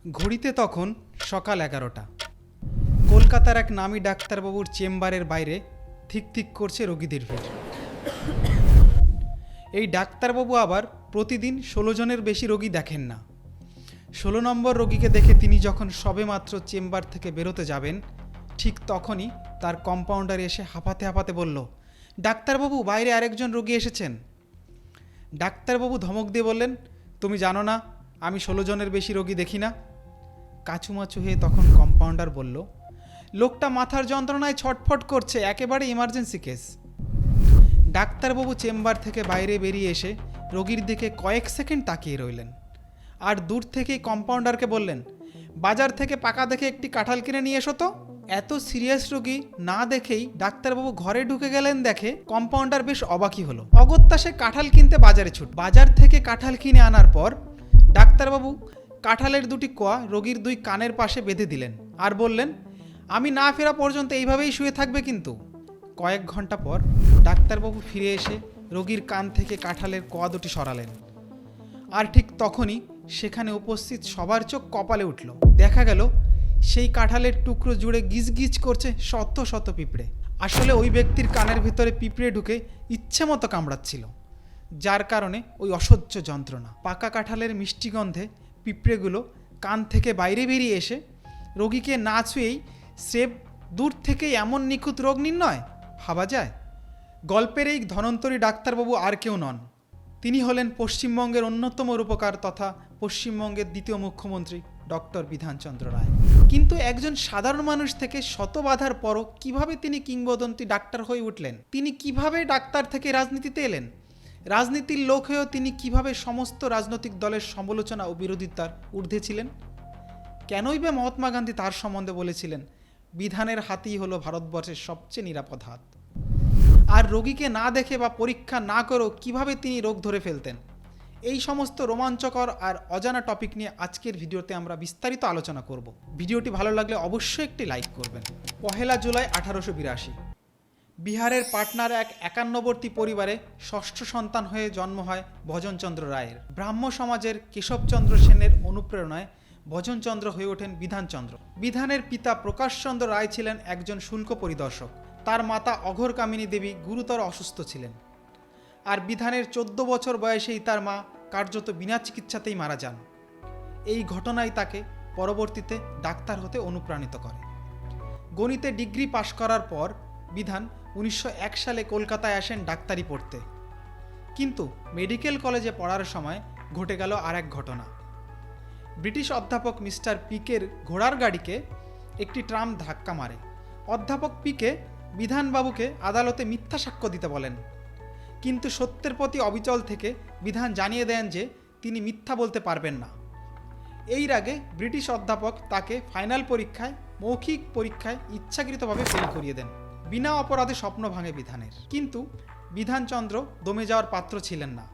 ঘড়িতে তখন সকাল 11টা। কলকাতার এক নামী ডাক্তারবাবুর চেম্বারের বাইরে ঠিক ঠিক করছে রোগীদের ভিড়। এই ডাক্তারবাবু আবার প্রতিদিন 16 জনের বেশি রোগী দেখেন না। 16 নম্বর রোগীকে দেখে তিনি যখন সবেমাত্র চেম্বার থেকে বেরোতে যাবেন, ঠিক তখনই তার কম্পাউন্ডার এসে হাঁপাতে হাঁপাতে বলল, ডাক্তারবাবু, বাইরে আরেকজন রোগী এসেছেন। ডাক্তারবাবু ধমক দিয়ে বললেন, তুমি জানো না আমি 16 জনের বেশি রোগী দেখি না? কাচুমাচু হয়ে তখন কম্পাউন্ডার বলল, লোকটা মাথার যন্ত্রণায় ছটফট করছে, একেবারে ইমার্জেন্সি কেস। ডাক্তারবাবু চেম্বার থেকে বাইরে বেরিয়ে এসে রোগীর দিকে কয়েক সেকেন্ড তাকিয়ে রইলেন, আর দূর থেকেই কম্পাউন্ডারকে বললেন, বাজার থেকে পাকা দেখে একটি কাঁঠাল কিনে নিয়ে এসো তো। এত সিরিয়াস রোগী না দেখেই ডাক্তারবাবু ঘরে ঢুকে গেলেন দেখে কম্পাউন্ডার বেশ অবাকই হলো। অগত্যা সে কাঁঠাল কিনতে বাজারে ছুট। বাজার থেকে কাঁঠাল কিনে আনার পর ডাক্তারবাবু কাঁঠালের দুটি কোয়া রোগীর দুই কানের পাশে বেঁধে দিলেন আর বললেন, আমি না ফেরা পর্যন্ত এইভাবেই শুয়ে থাকবে কিন্তু। কয়েক ঘন্টা পর ডাক্তারবাবু ফিরে এসে রোগীর কান থেকে কাঁঠালের কোয়া দুটি সরালেন, আর ঠিক তখনই সেখানে উপস্থিত সবার চোখ কপালে উঠল। দেখা গেল সেই কাঁঠালের টুকরো জুড়ে গিজগিজ করছে শত শত পিঁপড়ে। আসলে ওই ব্যক্তির কানের ভিতরে পিঁপড়ে ঢুকে ইচ্ছে মতো কামড়াচ্ছিল, যার কারণে ওই অসহ্য যন্ত্রণা। পাকা কাঁঠালের মিষ্টি গন্ধে পিঁপড়েগুলো কান থেকে বাইরে বেরিয়ে এসে রোগীকে না ছুঁয়েই স্রেফ দূর থেকেই এমন নিখুঁত রোগ নির্ণয়, ভাবা যায়? গল্পের এই ধনন্তরী ডাক্তারবাবু আর কেউ নন, তিনি হলেন পশ্চিমবঙ্গের অন্যতম রূপকার তথা পশ্চিমবঙ্গের দ্বিতীয় মুখ্যমন্ত্রী ডক্টর বিধানচন্দ্র রায়। কিন্তু একজন সাধারণ মানুষ থেকে শত বাধার পরও কিভাবে তিনি কিংবদন্তি ডাক্তার হয়ে উঠলেন? তিনি কিভাবে ডাক্তার থেকে রাজনীতিতে এলেন? রাজনীতির লোক হয়েও তিনি কিভাবে সমস্ত রাজনৈতিক দলের সমালোচনা ও বিরোধিতার ঊর্ধ্বে ছিলেন? কেনই বা মহাত্মা গান্ধী তার সম্বন্ধে বলেছিলেন, বিধানের হাতই হলো ভারতবর্ষের সবচেয়ে নিরাপদ হাত? আর রোগীকে না দেখে বা পরীক্ষা না করেও কিভাবে তিনি রোগ ধরে ফেলতেন? এই সমস্ত রোমাঞ্চকর আর অজানা টপিক নিয়ে আজকের ভিডিওতে আমরা বিস্তারিত আলোচনা করব। ভিডিওটি ভালো লাগলে অবশ্যই একটি লাইক করবেন। 1 জুলাই 1882 বিহারের পাটনার এক 51বর্তী পরিবারে ষষ্ঠ সন্তান হয়ে জন্ম হয় ভজনচন্দ্র রায়ের। ব্রাহ্ম সমাজের কেশবচন্দ্র সেনের অনুপ্রেরণায় ভজনচন্দ্র হয়ে ওঠেন বিধানচন্দ্র। বিধানের পিতা প্রকাশচন্দ্র রায় ছিলেন একজন শুল্ক পরিদর্শক। তার মাতা অঘোরকামিনী দেবী গুরুতর অসুস্থ ছিলেন, আর বিধানের 14 বছর বয়সেই তার মা কার্যত বিনা চিকিৎসাতেই মারা যান। এই ঘটনাই তাকে পরবর্তীতে ডাক্তার হতে অনুপ্রাণিত করে। গণিতে ডিগ্রি পাশ করার পর বিধান 1901 সালে কলকাতায় আসেন ডাক্তারি পড়তে। কিন্তু মেডিকেল কলেজে পড়ার সময় ঘটে গেল আর এক ঘটনা। ব্রিটিশ অধ্যাপক মিস্টার পিকের ঘোড়ার গাড়িকে একটি ট্রাম ধাক্কা মারে। অধ্যাপক পিকে বিধানবাবুকে আদালতে মিথ্যা সাক্ষ্য দিতে বলেন, কিন্তু সত্যের প্রতি অবিচল থেকে বিধান জানিয়ে দেন যে তিনি মিথ্যা বলতে পারবেন না। এই রাগে ব্রিটিশ অধ্যাপক তাকে ফাইনাল পরীক্ষায়, মৌখিক পরীক্ষায় ইচ্ছাকৃতভাবে ফেল করিয়ে দেন। বিনা অপরাধে স্বপ্ন ভাঙে বিধানের। কিন্তু বিধানচন্দ্র দমে যাওয়ার পাত্র ছিলেন না।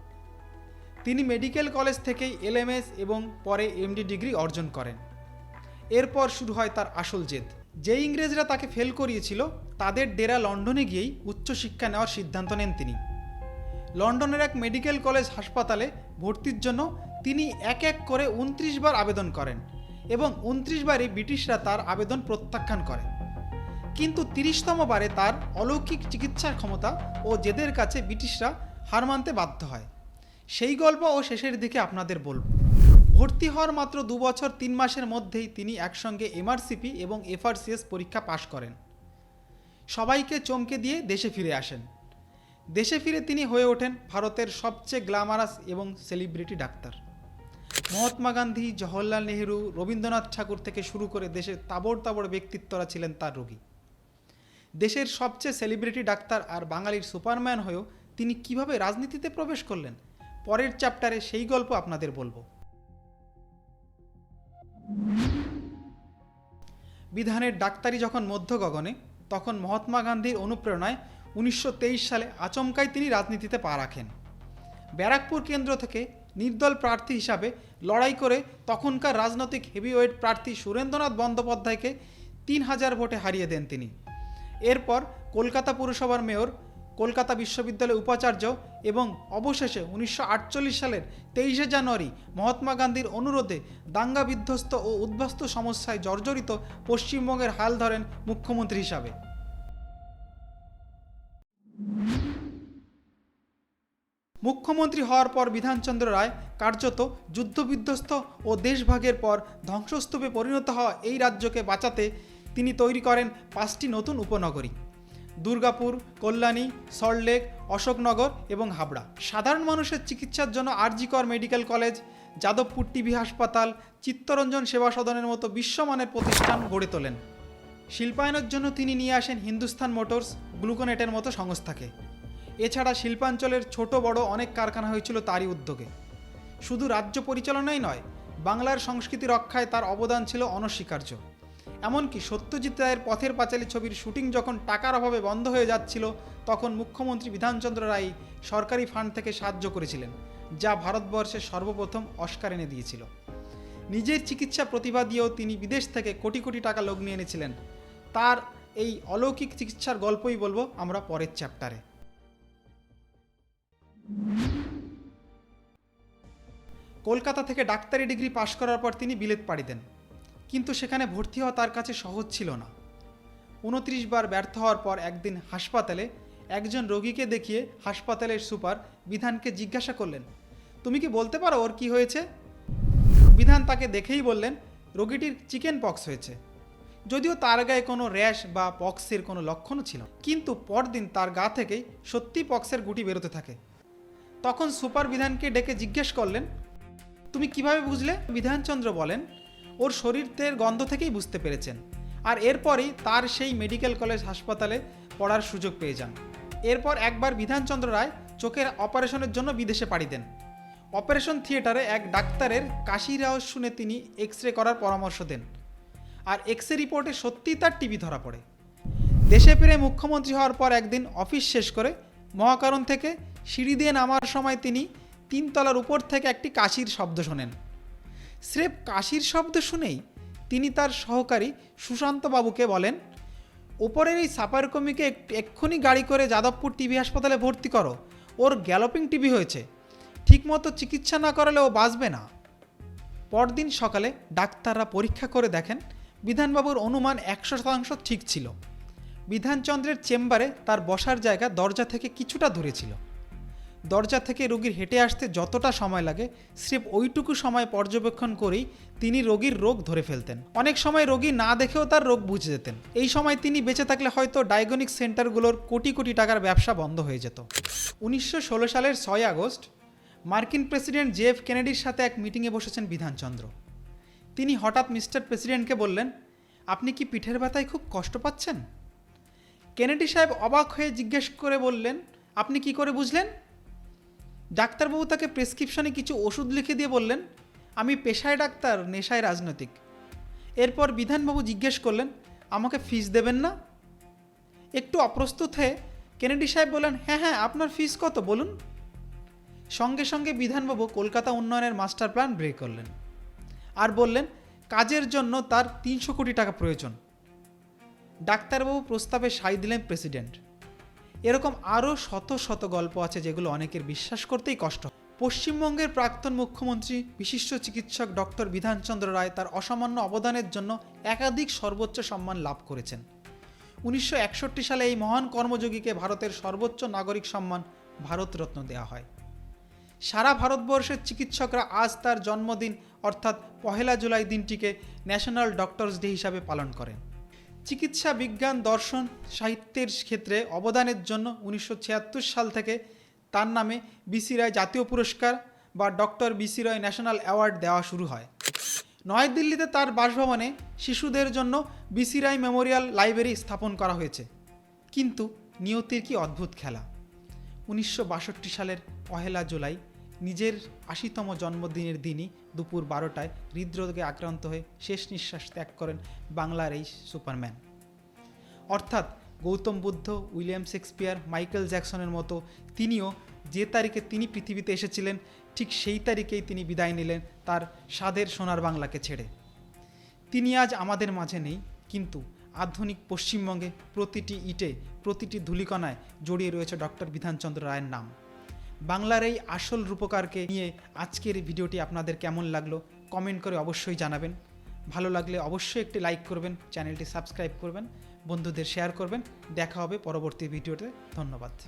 তিনি মেডিকেল কলেজ থেকেই LMS এবং পরে MD ডিগ্রি অর্জন করেন। এরপর শুরু হয় তার আসল জেদ। যে ইংরেজরা তাকে ফেল করিয়েছিল তাদের ডেরা লন্ডনে গিয়েই উচ্চশিক্ষা নেওয়ার সিদ্ধান্ত নেন তিনি। লন্ডনের এক মেডিকেল কলেজ হাসপাতালে ভর্তির জন্য তিনি এক এক করে 29 বার আবেদন করেন এবং 29 বারই ব্রিটিশরা তার আবেদন প্রত্যাখ্যান করে। কিন্তু 30তম বারে তার অলৌকিক চিকিৎসার ক্ষমতা ও জেদের কাছে ব্রিটিশরা হার মানতে বাধ্য হয়। সেই গল্প ও শেষের দিকে আপনাদের বলব। ভর্তি হওয়ার মাত্র 2 বছর 3 মাসের মধ্যেই তিনি একসঙ্গে MRCP এবং FRCS পরীক্ষা পাশ করেন। সবাইকে চমকে দিয়ে দেশে ফিরে আসেন। দেশে ফিরে তিনি হয়ে ওঠেন ভারতের সবচেয়ে গ্ল্যামারাস এবং সেলিব্রিটি ডাক্তার। মহাত্মা গান্ধী, জওহরলাল নেহেরু, রবীন্দ্রনাথ ঠাকুর থেকে শুরু করে দেশের তাবড় তাবড় ব্যক্তিত্বরা ছিলেন তার রোগী। দেশের সবচেয়ে সেলিব্রিটি ডাক্তার আর বাঙালির সুপারম্যান হয়েও তিনি কিভাবে রাজনীতিতে প্রবেশ করলেন, পরের চ্যাপ্টারে সেই গল্প আপনাদের বলবো। বিধানের ডাক্তারি যখন মধ্য গগনে, তখন মহাত্মা গান্ধীর অনুপ্রেরণায় 1923 সালে আচমকাই তিনি রাজনীতিতে পা রাখেন। ব্যারাকপুর কেন্দ্র থেকে নির্দল প্রার্থী হিসাবে লড়াই করে তখনকার রাজনৈতিক হেভিওয়েট প্রার্থী সুরেন্দ্রনাথ বন্দ্যোপাধ্যায়কে 3000 ভোটে হারিয়ে দেন তিনি। এরপর কলকাতা পুরসভার মেয়র, কলকাতা বিশ্ববিদ্যালয়ের উপাচার্য এবং অবশেষে 1948 সালের 23শে জানুয়ারি মহাত্মা গান্ধীর অনুরোধে দাঙ্গা বিধ্বস্ত ও উদ্বাস্তু সমস্যায় জর্জরিত পশ্চিমবঙ্গের হাল ধরেন মুখ্যমন্ত্রী হিসাবে। মুখ্যমন্ত্রী হওয়ার পর বিধানচন্দ্র রায় কার্যত যুদ্ধবিধ্বস্ত ও দেশভাগের পর ধ্বংসস্তূপে পরিণত হওয়া এই রাজ্যকে বাঁচাতে তিনি তৈরি করেন 5টি নতুন উপনগরী: দুর্গাপুর, কল্যাণী, সল্টলেক, অশোকনগর এবং হাবড়া। সাধারণ মানুষের চিকিৎসার জন্য আর.জি. কর মেডিকেল কলেজ, যাদবপুর টিবি হাসপাতাল, চিত্তরঞ্জন সেবা সদনের মতো বিশ্বমানের প্রতিষ্ঠান গড়ে তোলেন। শিল্পায়নের জন্য তিনি নিয়ে আসেন হিন্দুস্তান মোটরস, গ্লুকোনেটের মতো সংস্থাকে। এছাড়া শিল্পাঞ্চলের ছোট বড় অনেক কারখানা হয়েছিল তারই উদ্যোগে। শুধু রাজ্য পরিচালনাই নয়, বাংলার সংস্কৃতি রক্ষায় তার অবদান ছিল অনস্বীকার্য। এমনকি সত্যজিৎ রায়ের পথের পাঁচালী ছবির শুটিং যখন টাকার অভাবে বন্ধ হয়ে যাচ্ছিল, তখন মুখ্যমন্ত্রী বিধানচন্দ্র রায় সরকারি ফান্ড থেকে সাহায্য করেছিলেন, যা ভারতবর্ষের সর্বপ্রথম অস্কার এনে দিয়েছিল। নিজের চিকিৎসা প্রতিভা দিয়েও তিনি বিদেশ থেকে কোটি কোটি টাকা লগ্নি এনেছিলেন। তার এই অলৌকিক চিকিৎসার গল্পই বলবো আমরা পরের চ্যাপ্টারে। কলকাতা থেকে ডাক্তারি ডিগ্রি পাশ করার পর তিনি বিলেত পাড়ি দেন, কিন্তু সেখানে ভর্তি হওয়া তার কাছে সহজ ছিল না। 29 বার ব্যর্থ হওয়ার পর একদিন হাসপাতালে একজন রোগীকে দেখিয়ে হাসপাতালের সুপার বিধানকে জিজ্ঞাসা করলেন, তুমি কি বলতে পারো ওর কি হয়েছে? বিধান তাকে দেখেই বললেন, রোগীটির চিকেন পক্স হয়েছে। যদিও তার গায়ে কোনো র্যাশ বা পক্সের কোনো লক্ষণও ছিল, কিন্তু পরদিন তার গা থেকেই সত্যি পক্সের গুটি বেরোতে থাকে। তখন সুপার বিধানকে ডেকে জিজ্ঞেস করলেন, তুমি কিভাবে বুঝলে? বিধানচন্দ্র বলেন, ওর শরীরের গন্ধ থেকেই বুঝতে পেরেছেন। আর এরপরই তার সেই মেডিকেল কলেজ হাসপাতালে পড়ার সুযোগ পেয়ে যান। এরপর একবার বিধানচন্দ্র রায় চোখের অপারেশনের জন্য বিদেশে পাড়ি দেন। অপারেশন থিয়েটারে এক ডাক্তারের কাশির আওয়াজ শুনে তিনি এক্স রে করার পরামর্শ দেন, আর এক্স রে রিপোর্টে সত্যিই তার টিবি ধরা পড়ে। দেশে ফিরে মুখ্যমন্ত্রী হওয়ার পর একদিন অফিস শেষ করে মহাকারণ থেকে সিঁড়ি দিয়ে নামার সময় তিনি 3 তলার উপর থেকে একটি কাশির শব্দ শোনেন। স্রেফ কাশির শব্দ শুনেই তিনি তার সহকারী সুশান্ত বাবুকে বলেন, ওপরের এই সাপার কমিকে এক্ষুনি গাড়ি করে যাদবপুর টিবি হাসপাতালে ভর্তি করো, ওর গ্যালোপিং টিবি হয়েছে, ঠিকমতো চিকিৎসা না করালে ও বাঁচবে না। পরদিন সকালে ডাক্তাররা পরীক্ষা করে দেখেন বিধানবাবুর অনুমান 100% ঠিক ছিল। বিধানচন্দ্রের চেম্বারে তার বসার জায়গা দরজা থেকে কিছুটা দূরে ছিল। দরজা থেকে রোগীর হেঁটে আসতে যতটা সময় লাগে, স্রেফ ওইটুকু সময় পর্যবেক্ষণ করেই তিনি রোগীর রোগ ধরে ফেলতেন। অনেক সময় রোগী না দেখেও তার রোগ বুঝে যেতেন। এই সময় তিনি বেঁচে থাকলে হয়তো ডায়াগনস্টিক সেন্টারগুলোর কোটি কোটি টাকার ব্যবসা বন্ধ হয়ে যেত। 1916 সালের 6 আগস্ট মার্কিন প্রেসিডেন্ট জেএফ কেনেডির সাথে এক মিটিংয়ে বসেছেন বিধানচন্দ্র। তিনি হঠাৎ মিস্টার প্রেসিডেন্টকে বললেন, আপনি কি পিঠের ব্যথায় খুব কষ্ট পাচ্ছেন? কেনেডি সাহেব অবাক হয়ে জিজ্ঞেস করে বললেন, আপনি কি করে বুঝলেন? ডাক্তারবাবু তাকে প্রেসক্রিপশনে কিছু ওষুধ লিখে দিয়ে বললেন, আমি পেশায় ডাক্তার, নেশায় রাজনৈতিক। এরপর বিধানবাবু জিজ্ঞেস করলেন, আমাকে ফিস দেবেন না? একটু অপ্রস্তুত হয়ে কেনেডি সাহেব বললেন, হ্যাঁ হ্যাঁ, আপনার ফিস কত বলুন। সঙ্গে সঙ্গে বিধানবাবু কলকাতা উন্নয়নের মাস্টার প্ল্যান বের করলেন আর বললেন, কাজের জন্য তার 300 কোটি টাকা প্রয়োজন। ডাক্তারবাবু প্রস্তাবে সাই দিলেন প্রেসিডেন্ট। এরকম আরও শত শত গল্প আছে যেগুলো অনেকের বিশ্বাস করতেই কষ্ট। পশ্চিমবঙ্গের প্রাক্তন মুখ্যমন্ত্রী বিশিষ্ট চিকিৎসক ডক্টর বিধানচন্দ্র রায় তার অসামান্য অবদানের জন্য একাধিক সর্বোচ্চ সম্মান লাভ করেছেন। 1961 সালে এই মহান কর্মযোগীকে ভারতের সর্বোচ্চ নাগরিক সম্মান ভারতরত্ন দেওয়া হয়। সারা ভারতবর্ষের চিকিৎসকরা আজ তার জন্মদিন অর্থাৎ 1 জুলাই দিনটিকে ন্যাশনাল ডক্টরস ডে হিসাবে পালন করেন। চিকিৎসা বিজ্ঞান, দর্শন, সাহিত্যের ক্ষেত্রে অবদানের জন্য 1976 সাল থেকে তার নামে বিসি রায় জাতীয় পুরস্কার বা ডক্টর বিসি রায় ন্যাশনাল অ্যাওয়ার্ড দেওয়া শুরু হয়। নয়াদিল্লিতে তার বাসভবনে শিশুদের জন্য বিসি রায় মেমোরিয়াল লাইব্রেরি স্থাপন করা হয়েছে। কিন্তু নিয়তির কি অদ্ভুত খেলা! 1962 সালের 1 জুলাই নিজের 80তম জন্মদিনের দিনই দুপুর 12টায় হৃদরোগে আক্রান্ত হয়ে শেষ নিঃশ্বাস ত্যাগ করেন বাংলার এই সুপারম্যান। অর্থাৎ Gautam Buddha, William Shakespeare, Michael জ্যাকসনের মতো তিনিও যে তারিখে তিনি পৃথিবীতে এসেছিলেন ঠিক সেই তারিখেই তিনি বিদায় নিলেন তার স্বাদের সোনার বাংলাকে ছেড়ে। তিনি আজ আমাদের মাঝে নেই, কিন্তু আধুনিক পশ্চিমবঙ্গে প্রতিটি ইটে প্রতিটি ধূলিকণায় জড়িয়ে রয়েছে ডক্টর বিধানচন্দ্র রায়ের নাম। বাংলার এই আসল রূপকারকে নিয়ে আজকের এই ভিডিওটি আপনাদের কেমন লাগলো কমেন্ট করে অবশ্যই জানাবেন। ভালো লাগলে অবশ্যই একটি লাইক করবেন, চ্যানেলটি সাবস্ক্রাইব করবেন, বন্ধুদের শেয়ার করবেন। দেখা হবে পরবর্তী ভিডিওতে। ধন্যবাদ।